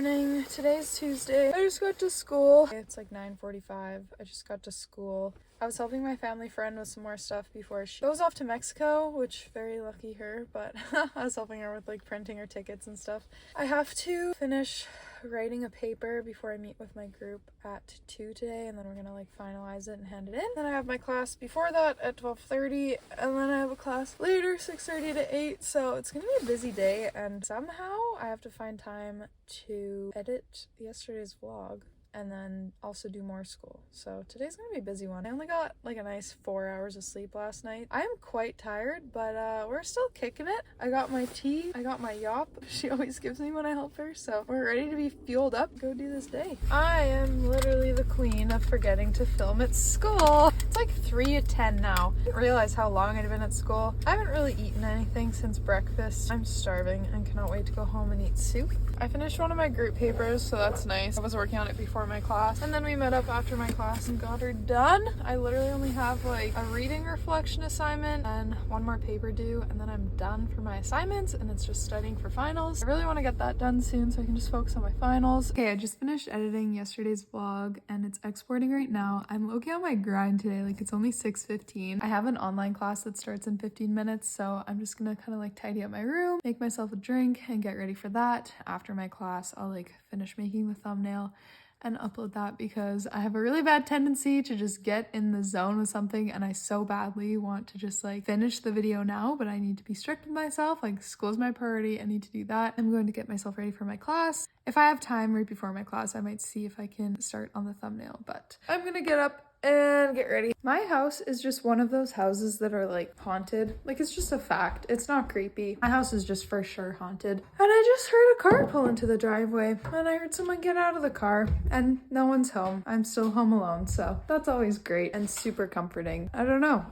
morning. Today's Tuesday. I just got to school. It's like 9:45. I just got to school. I was helping my family friend with some more stuff before she goes off to Mexico, which very lucky her, but I was helping her with like printing her tickets and stuff. I have to finish writing a paper before I meet with my group at 2 today, and then we're gonna like finalize it and hand it in. Then I have my class before that at 12:30, and then I have a class later 6:30 to 8, so it's gonna be a busy day, and somehow I have to find time to edit yesterday's vlog and then also do more school. So today's gonna be a busy one. I only got like a nice 4 hours of sleep last night. I am quite tired, but we're still kicking it. I got my tea, I got my yop she always gives me when I help her, so we're ready to be fueled up, go do this day. I am literally the queen of forgetting to film at school. It's like 3:10 now. I didn't realize how long I'd been at school. I haven't really eaten anything since breakfast. I'm starving and cannot wait to go home and eat soup. I finished one of my group papers, so that's nice. I was working on it before my class, and then we met up after my class and got her done. I literally only have like a reading reflection assignment and one more paper due, and then I'm done for my assignments, and it's just studying for finals. I really want to get that done soon so I can just focus on my finals. Okay, I just finished editing yesterday's vlog and it's exporting right now. I'm low-key on my grind today, like it's only 6:15. I have an online class that starts in 15 minutes, so I'm just gonna kind of like tidy up my room, make myself a drink, and get ready for that. After my class, I'll like finish making the thumbnail and upload that, because I have a really bad tendency to just get in the zone with something, and I so badly want to just like finish the video now, but I need to be strict with myself. Like, school's my priority. I need to do that. I'm going to get myself ready for my class. If I have time right before my class, I might see if I can start on the thumbnail, but I'm gonna get up and get ready. My house is just one of those houses that are like haunted. Like, it's just a fact. It's not creepy. My house is just for sure haunted. And I just heard a car pull into the driveway, and I heard someone get out of the car, and no one's home. I'm still home alone, so that's always great and super comforting. I don't know.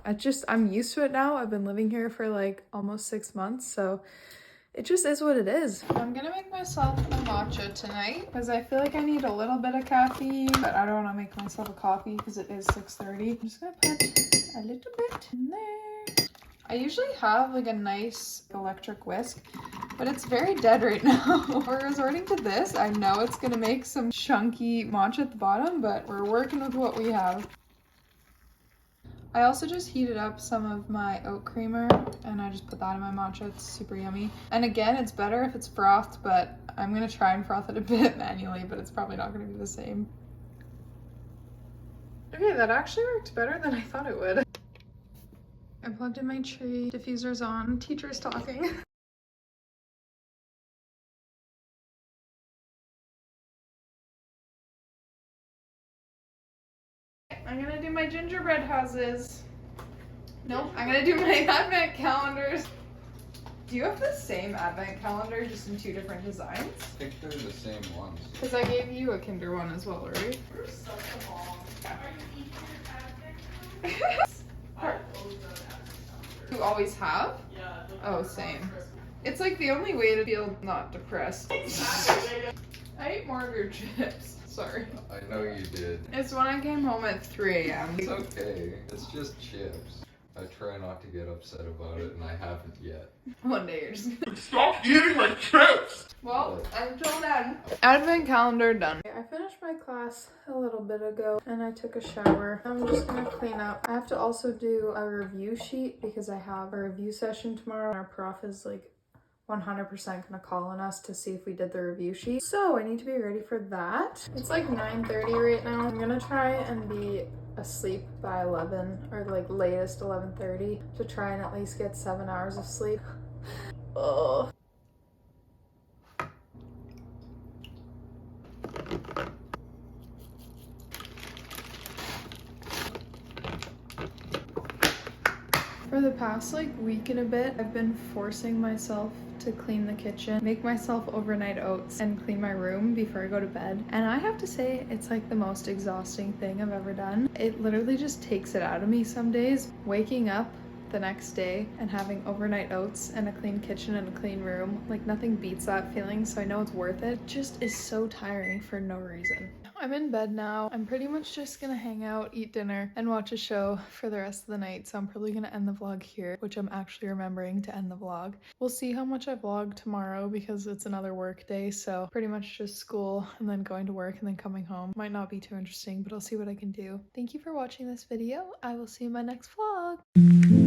I'm used to it now. I've been living here for like almost 6 months, so it just is what it is. I'm gonna make myself a matcha tonight because I feel like I need a little bit of caffeine, but I don't want to make myself a coffee because it is 6:30. I'm just gonna put a little bit in there. I usually have like a nice electric whisk, but it's very dead right now. We're resorting to this. I know it's gonna make some chunky matcha at the bottom, but we're working with what we have. I also just heated up some of my oat creamer and I just put that in my matcha. It's super yummy. And again, it's better if it's frothed, but I'm gonna try and froth it a bit manually, but it's probably not gonna be the same. Okay, that actually worked better than I thought it would. I plugged in my tree, diffuser's on, teacher's talking. I'm gonna do my gingerbread houses. Nope, I'm gonna do my advent calendars. Do you have the same advent calendar, just in 2 different designs? I think they're the same ones. Because I gave you a Kinder one as well, right? You're such a mom. Are you eating your advent calendars? I always got an advent calendar. You always have? Yeah. Oh, same. It's like the only way to feel not depressed. I ate more of your chips. Sorry. I know you did. It's when I came home at 3 a.m. It's okay. It's just chips. I try not to get upset about it, and I haven't yet. One day you're just gonna Stop eating my chips! Well, until then. Advent calendar done. I finished my class a little bit ago and I took a shower. I'm just gonna clean up. I have to also do a review sheet because I have a review session tomorrow. Our prof is like 100% gonna call on us to see if we did the review sheet. So I need to be ready for that. It's like 9:30 right now. I'm gonna try and be asleep by 11 or like latest 11:30 to try and at least get 7 hours of sleep. Oh. For the past like week and a bit, I've been forcing myself to clean the kitchen, make myself overnight oats, and clean my room before I go to bed. And I have to say, it's like the most exhausting thing I've ever done. It literally just takes it out of me some days. Waking up the next day and having overnight oats and a clean kitchen and a clean room, like nothing beats that feeling, so I know it's worth it. It just is so tiring for no reason. I'm in bed now. I'm pretty much just gonna hang out, eat dinner, and watch a show for the rest of the night. So I'm probably gonna end the vlog here, which I'm actually remembering to end the vlog. We'll see how much I vlog tomorrow because it's another work day. So pretty much just school and then going to work and then coming home. Might not be too interesting, but I'll see what I can do. Thank you for watching this video. I will see you in my next vlog.